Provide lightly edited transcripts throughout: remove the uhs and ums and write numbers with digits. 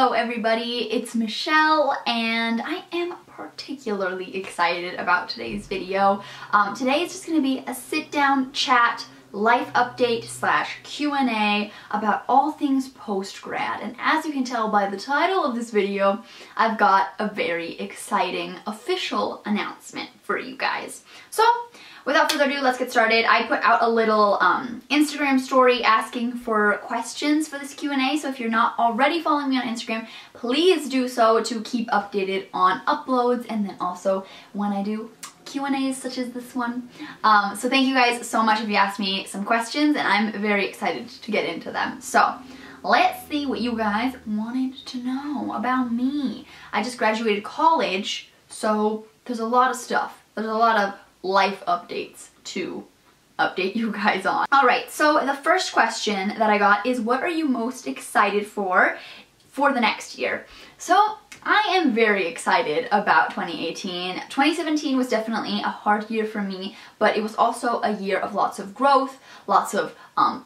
Hello everybody, it's Michelle and I am particularly excited about today's video. Today is just going to be a sit-down chat, life update / Q&A about all things post-grad. And as you can tell by the title of this video, I've got a very exciting official announcement for you guys. So without further ado, let's get started. I put out a little Instagram story asking for questions for this Q&A, so if you're not already following me on Instagram, please do so to keep updated on uploads and then also when I do Q&As such as this one. So thank you guys so much if you asked me some questions, and I'm very excited to get into them. So let's see what you guys wanted to know about me. I just graduated college, so there's a lot of stuff. There's a lot of life updates to update you guys on. Alright, so the first question that I got is, what are you most excited for the next year? So I am very excited about 2018. 2017 was definitely a hard year for me, but it was also a year of lots of growth, lots of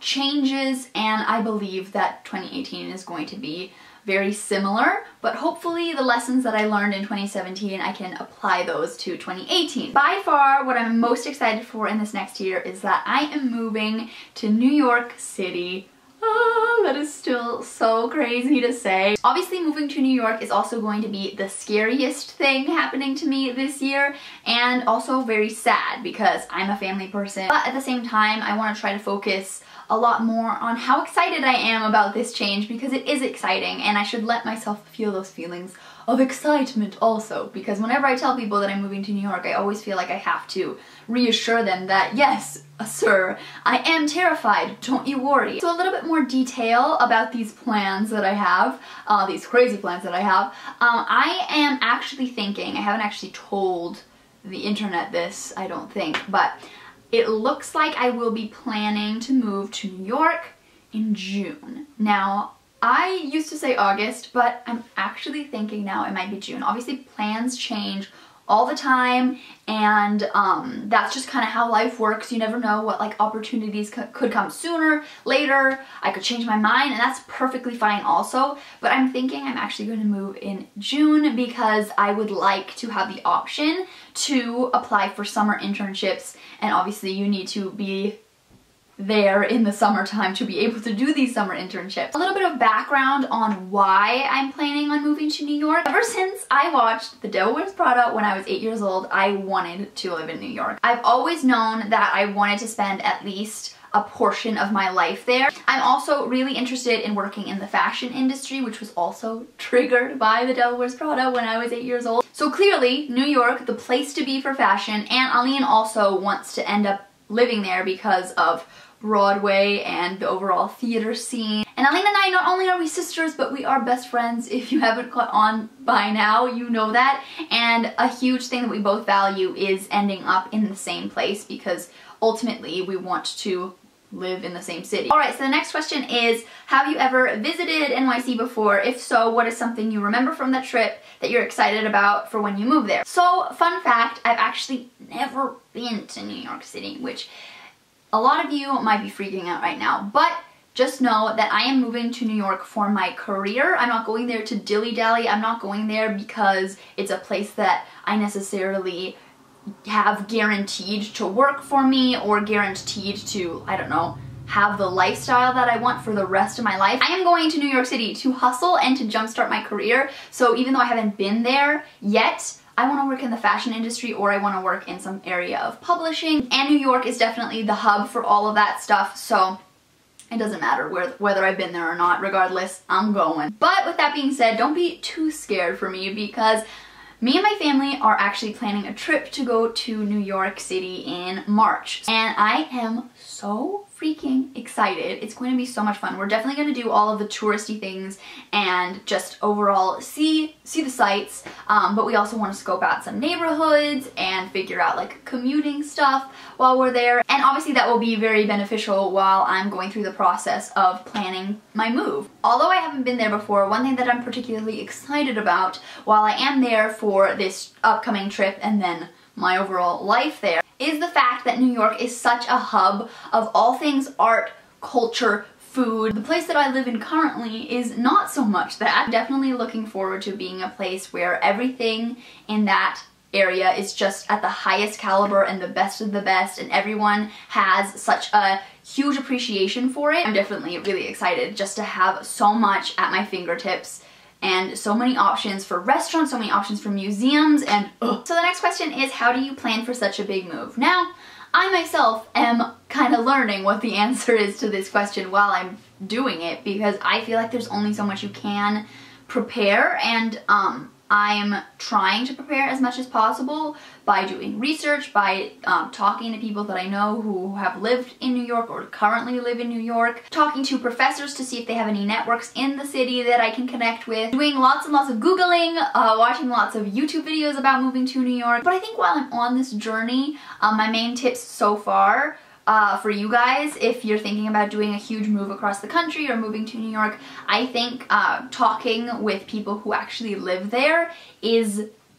changes, and I believe that 2018 is going to be very similar, but hopefully the lessons that I learned in 2017, I can apply those to 2018. By far, what I'm most excited for in this next year is that I am moving to New York City. That is still so crazy to say. Obviously, moving to New York is also going to be the scariest thing happening to me this year, and also very sad because I'm a family person. But at the same time, I want to try to focus a lot more on how excited I am about this change, because it is exciting and I should let myself feel those feelings of excitement also, because whenever I tell people that I'm moving to New York, I always feel like I have to reassure them that yes, sir, I am terrified, don't you worry. So a little bit more detail about these plans that I have, these crazy plans that I have. I am actually thinking, I haven't actually told the internet this, I don't think, but it looks like I will be planning to move to New York in June. Now, I used to say August, but I'm actually thinking now it might be June. Obviously, plans change all the time, and that's just kind of how life works. You never know what opportunities could come sooner, later. I could change my mind, and that's perfectly fine also. But I'm thinking I'm actually going to move in June because I would like to have the option to apply for summer internships, and obviously you need to be there in the summertime to be able to do these summer internships. A little bit of background on why I'm planning on moving to New York. Ever since I watched The Devil Wears Prada when I was 8 years old, I wanted to live in New York. I've always known that I wanted to spend at least a portion of my life there. I'm also really interested in working in the fashion industry, which was also triggered by The Devil Wears Prada when I was 8 years old. So clearly, New York, the place to be for fashion, and Aline also wants to end up living there because of Broadway and the overall theater scene. And Aline and I, not only are we sisters, but we are best friends. If you haven't caught on by now, you know that. And a huge thing that we both value is ending up in the same place, because ultimately we want to live in the same city. Alright, so the next question is, have you ever visited NYC before? If so, what is something you remember from that trip that you're excited about for when you move there? So, fun fact, I've actually never been to New York City, which a lot of you might be freaking out right now, but just know that I am moving to New York for my career. I'm not going there to dilly-dally. I'm not going there because it's a place that I necessarily have guaranteed to work for me or guaranteed to, I don't know, have the lifestyle that I want for the rest of my life. I am going to New York City to hustle and to jumpstart my career. So even though I haven't been there yet, I want to work in the fashion industry, or I want to work in some area of publishing, and New York is definitely the hub for all of that stuff, so it doesn't matter whether I've been there or not. Regardless, I'm going. But with that being said, don't be too scared for me, because me and my family are actually planning a trip to go to New York City in March, and I am so freaking excited. It's going to be so much fun. We're definitely going to do all of the touristy things and just overall see the sights, but we also want to scope out some neighborhoods and figure out commuting stuff while we're there. And obviously that will be very beneficial while I'm going through the process of planning my move. Although I haven't been there before, one thing that I'm particularly excited about while I am there for this upcoming trip and then my overall life there is the fact that New York is such a hub of all things art, culture, food. The place that I live in currently is not so much that. I'm definitely looking forward to being a place where everything in that area is just at the highest caliber and the best of the best, and everyone has such a huge appreciation for it. I'm definitely really excited just to have so much at my fingertips and so many options for restaurants, so many options for museums, and ugh. So the next question is, how do you plan for such a big move? Now, I myself am kind of learning what the answer is to this question while I'm doing it, because I feel like there's only so much you can prepare, and I'm trying to prepare as much as possible by doing research, by talking to people that I know who have lived in New York or currently live in New York, talking to professors to see if they have any networks in the city that I can connect with, doing lots and lots of Googling, watching lots of YouTube videos about moving to New York. But I think while I'm on this journey, my main tips so far for you guys, if you're thinking about doing a huge move across the country or moving to New York, I think talking with people who actually live there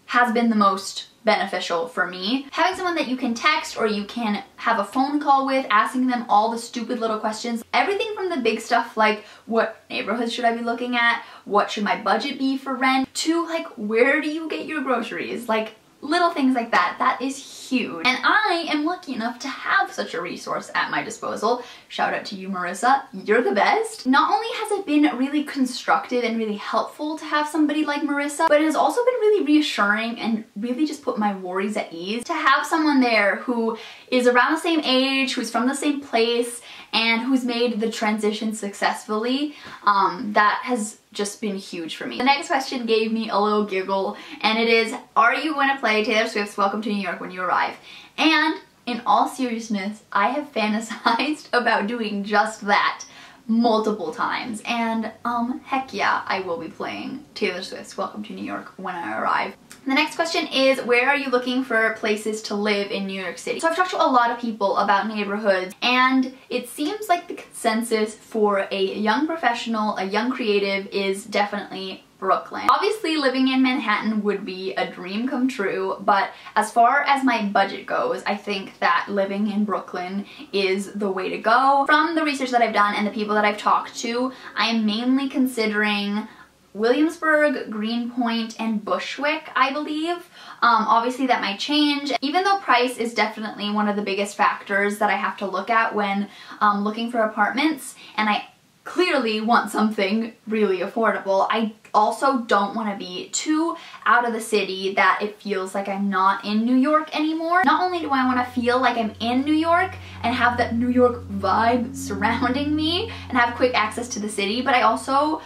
has been the most beneficial for me. Having someone that you can text or you can have a phone call with, asking them all the stupid little questions, everything from the big stuff like what neighborhoods should I be looking at, what should my budget be for rent, to like where do you get your groceries, like little things like that. That is huge. And I am lucky enough to have such a resource at my disposal. Shout out to you, Marissa. You're the best. Not only has it been really constructive and really helpful to have somebody like Marissa, but it has also been really reassuring and really just put my worries at ease to have someone there who is around the same age, who's from the same place, and who's made the transition successfully. That has just been huge for me. The next question gave me a little giggle, and it is, are you going to play Taylor Swift's Welcome to New York when you arrive? And in all seriousness, I have fantasized about doing just that multiple times, and heck yeah, I will be playing Taylor Swift's Welcome to New York when I arrive. The next question is, where are you looking for places to live in New York City? So I've talked to a lot of people about neighborhoods, and it seems like the consensus for a young professional, a young creative, is definitely Brooklyn. Obviously, living in Manhattan would be a dream come true, but as far as my budget goes, I think that living in Brooklyn is the way to go. From the research that I've done and the people that I've talked to, I am mainly considering Williamsburg, Greenpoint, and Bushwick, I believe. Obviously that might change. Even though price is definitely one of the biggest factors that I have to look at when looking for apartments, and I clearly want something really affordable, I also don't want to be too out of the city that it feels like I'm not in New York anymore. Not only do I want to feel like I'm in New York and have that New York vibe surrounding me and have quick access to the city, but I also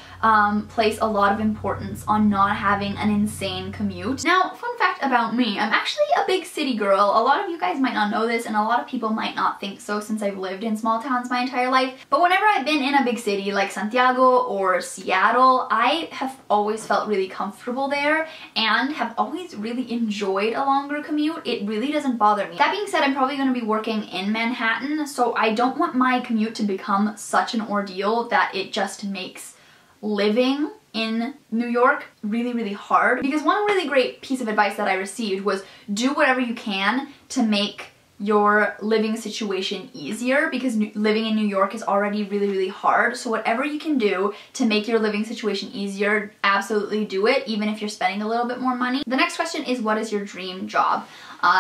place a lot of importance on not having an insane commute. Now, fun fact about me, I'm actually a big city girl. A lot of you guys might not know this, and a lot of people might not think so since I've lived in small towns my entire life, but whenever I've been in a big city like Santiago or Seattle, I have always felt really comfortable there and have always really enjoyed a longer commute. It really doesn't bother me. That being said, I'm probably going to be working in Manhattan, so I don't want my commute to become such an ordeal that it just makes living in New York really, really hard. Because one really great piece of advice that I received was do whatever you can to make your living situation easier, because living in New York is already really, really hard. So whatever you can do to make your living situation easier, absolutely do it, even if you're spending a little bit more money. The next question is, what is your dream job?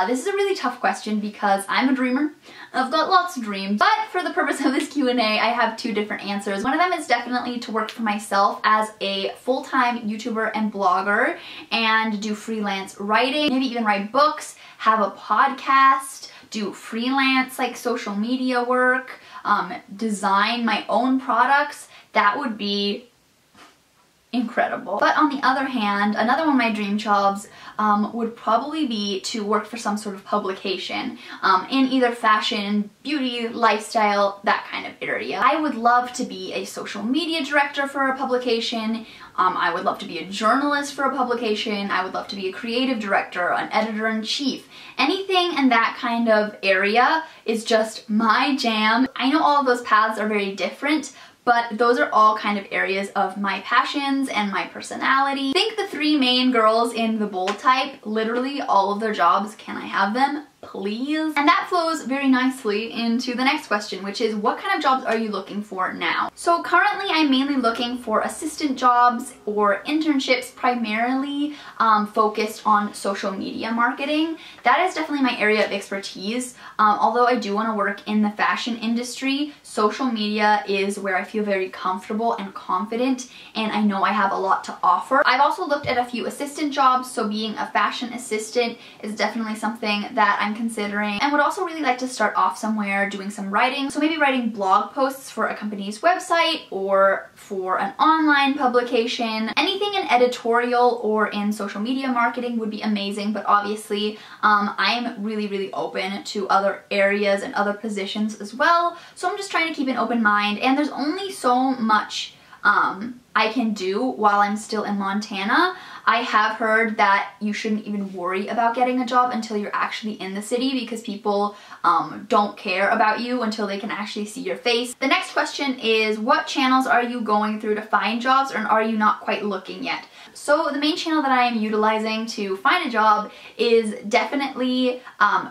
This is a really tough question because I'm a dreamer. I've got lots of dreams, but for the purpose of this Q&A, I have two different answers. One of them is definitely to work for myself as a full-time YouTuber and blogger and do freelance writing, maybe even write books, have a podcast, do freelance like social media work, design my own products. That would be incredible. But on the other hand, another one of my dream jobs would probably be to work for some sort of publication in either fashion, beauty, lifestyle, that kind of area. I would love to be a social media director for a publication. I would love to be a journalist for a publication. I would love to be a creative director, an editor-in-chief. Anything in that kind of area is just my jam. I know all of those paths are very different, but those are all kind of areas of my passions and my personality. Think the three main girls in the bold type, literally all of their jobs, can I have them? please. And that flows very nicely into the next question, which is what kind of jobs are you looking for now? So currently I'm mainly looking for assistant jobs or internships, primarily focused on social media marketing. That is definitely my area of expertise. Although I do want to work in the fashion industry, social media is where I feel very comfortable and confident, and I know I have a lot to offer. I've also looked at a few assistant jobs, so being a fashion assistant is definitely something that I'm considering, and would also really like to start off somewhere doing some writing. So maybe writing blog posts for a company's website or for an online publication. Anything in editorial or in social media marketing would be amazing, but obviously I'm really open to other areas and other positions as well. So I'm just trying to keep an open mind, and there's only so much I can do while I'm still in Montana. I have heard that you shouldn't even worry about getting a job until you're actually in the city, because people don't care about you until they can actually see your face. The next question is, what channels are you going through to find jobs, or are you not quite looking yet? So the main channel that I am utilizing to find a job is definitely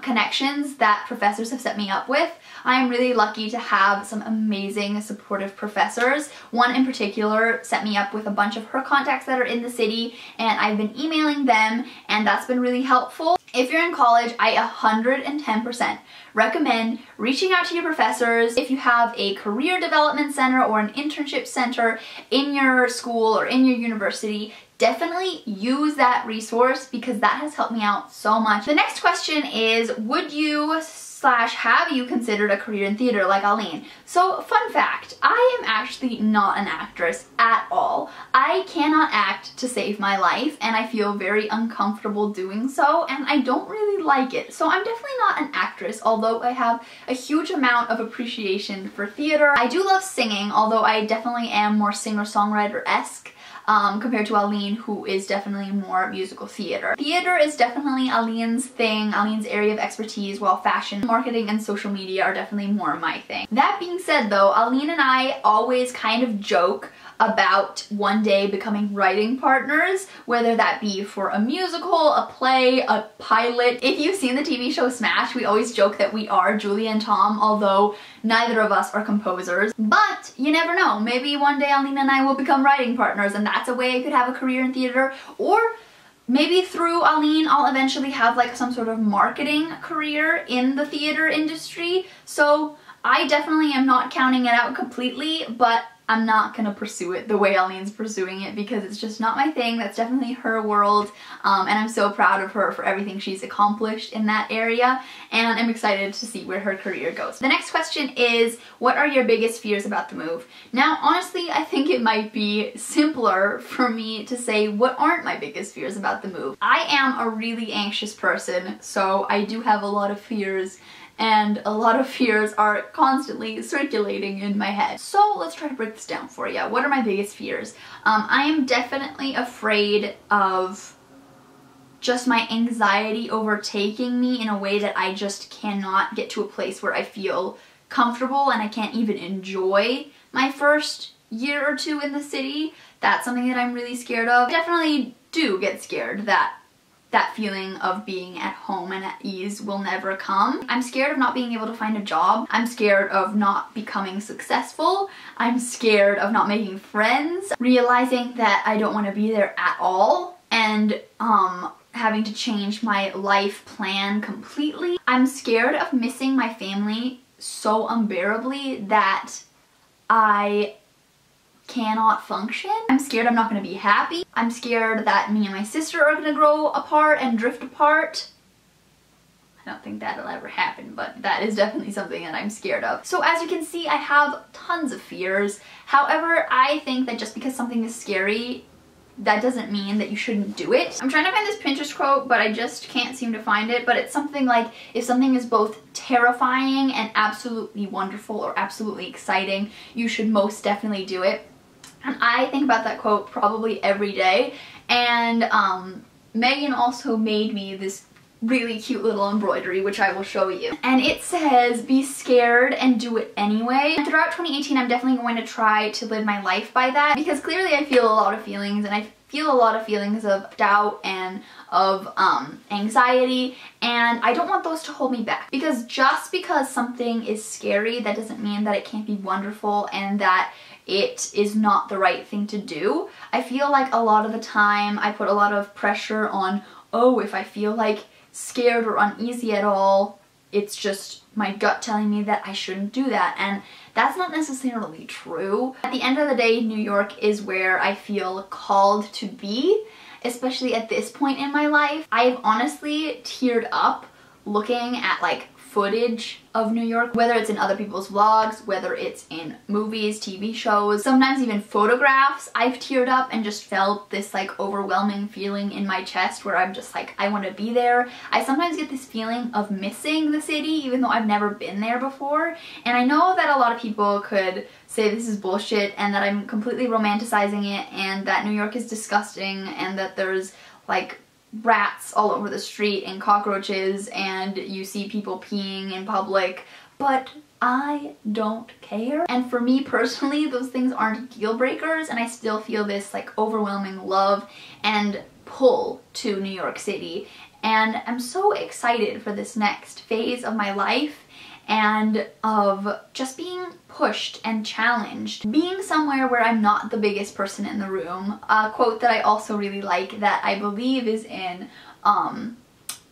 connections that professors have set me up with. I am really lucky to have some amazing supportive professors. One in particular set me up with a bunch of her contacts that are in the city, and I've been emailing them, and that's been really helpful. If you're in college, I 110% recommend reaching out to your professors. If you have a career development center or an internship center in your school or in your university, definitely use that resource, because that has helped me out so much. The next question is, would you / have you considered a career in theater like Aline? So fun fact, I am actually not an actress at all. I cannot act to save my life, and I feel very uncomfortable doing so, and I don't really like it. So I'm definitely not an actress, although I have a huge amount of appreciation for theater. I do love singing, although I definitely am more singer-songwriter-esque compared to Aline, who is definitely more musical theater. Theater is definitely Aline's thing, Aline's area of expertise, while fashion, marketing, and social media are definitely more my thing. That being said though, Aline and I always kind of joke about one day becoming writing partners, whether that be for a musical, a play, a pilot. If you've seen the TV show Smash, we always joke that we are Julia and Tom, although neither of us are composers. But you never know, maybe one day Aline and I will become writing partners, and that's a way I could have a career in theater. Or maybe through Aline, I'll eventually have like some sort of marketing career in the theater industry. So I definitely am not counting it out completely, but I'm not gonna pursue it the way Aline's pursuing it, because it's just not my thing. That's definitely her world, and I'm so proud of her for everything she's accomplished in that area, and I'm excited to see where her career goes. The next question is, what are your biggest fears about the move? Now, honestly, I think it might be simpler for me to say what aren't my biggest fears about the move. I am a really anxious person, so I do have a lot of fears, and a lot of fears are constantly circulating in my head. So let's try to break this down for you. What are my biggest fears? I am definitely afraid of just my anxiety overtaking me in a way that I just cannot get to a place where I feel comfortable and I can't even enjoy my first year or two in the city. That's something that I'm really scared of. I definitely do get scared that feeling of being at home and at ease will never come. I'm scared of not being able to find a job. I'm scared of not becoming successful. I'm scared of not making friends, realizing that I don't want to be there at all, and having to change my life plan completely. I'm scared of missing my family so unbearably that I cannot function. I'm scared I'm not going to be happy. I'm scared that me and my sister are going to grow apart and drift apart. I don't think that'll ever happen, but that is definitely something that I'm scared of. So as you can see, I have tons of fears. However, I think that just because something is scary, that doesn't mean that you shouldn't do it. I'm trying to find this Pinterest quote, but I just can't seem to find it, but it's something like, if something is both terrifying and absolutely wonderful or absolutely exciting, you should most definitely do it. And I think about that quote probably every day, and Megan also made me this really cute little embroidery, which I will show you. And it says, be scared and do it anyway. And throughout 2018, I'm definitely going to try to live my life by that, because clearly I feel a lot of feelings and I feel a lot of feelings of doubt and of anxiety, and I don't want those to hold me back. Because just because something is scary, that doesn't mean that it can't be wonderful and that it is not the right thing to do. I feel like a lot of the time I put a lot of pressure on, oh, if I feel like scared or uneasy at all, it's just my gut telling me that I shouldn't do that, and that's not necessarily true. At the end of the day, New York is where I feel called to be, especially at this point in my life. I've honestly teared up looking at like footage of New York, whether it's in other people's vlogs, whether it's in movies, TV shows, sometimes even photographs. I've teared up and just felt this like overwhelming feeling in my chest where I'm just like, I want to be there. I sometimes get this feeling of missing the city even though I've never been there before, and I know that a lot of people could say this is bullshit and that I'm completely romanticizing it and that New York is disgusting and that there's like rats all over the street and cockroaches and you see people peeing in public, but I don't care. And for me personally, those things aren't deal breakers, and I still feel this like overwhelming love and pull to New York City, and I'm so excited for this next phase of my life and of just being pushed and challenged. Being somewhere where I'm not the biggest person in the room. A quote that I also really like that I believe is in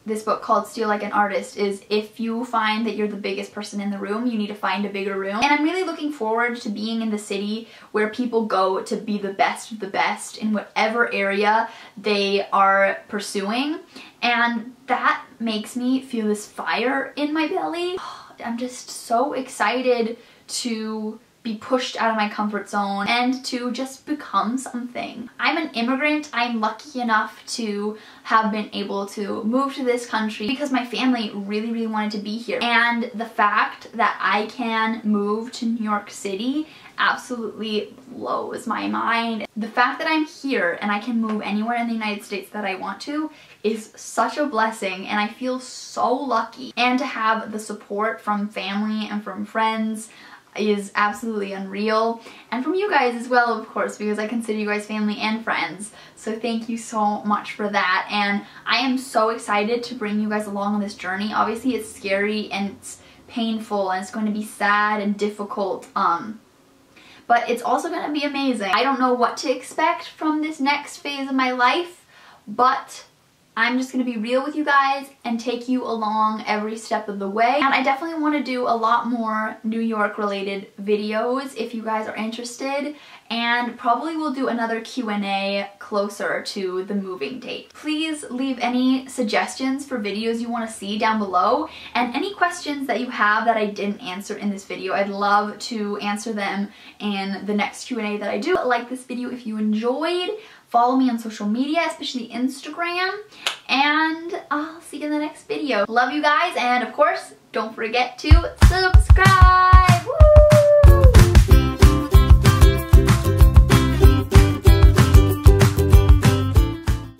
this book called Steal Like an Artist is, if you find that you're the biggest person in the room, you need to find a bigger room. And I'm really looking forward to being in the city where people go to be the best of the best in whatever area they are pursuing. And that makes me feel this fire in my belly. I'm just so excited to be pushed out of my comfort zone and to just become something. I'm an immigrant. I'm lucky enough to have been able to move to this country because my family really, really wanted to be here. And the fact that I can move to New York City absolutely blows my mind. The fact that I'm here and I can move anywhere in the United States that I want to is such a blessing, and I feel so lucky. And to have the support from family and from friends is absolutely unreal, and from you guys as well, of course, because I consider you guys family and friends. So thank you so much for that, and I am so excited to bring you guys along on this journey. Obviously it's scary and it's painful and it's going to be sad and difficult, but it's also going to be amazing. I don't know what to expect from this next phase of my life, but I'm just going to be real with you guys and take you along every step of the way. And I definitely want to do a lot more New York related videos if you guys are interested, and probably we'll do another Q&A closer to the moving date. Please leave any suggestions for videos you want to see down below, and any questions that you have that I didn't answer in this video. I'd love to answer them in the next Q&A that I do. Like this video if you enjoyed. Follow me on social media, especially Instagram, and I'll see you in the next video. Love you guys, and of course, don't forget to subscribe!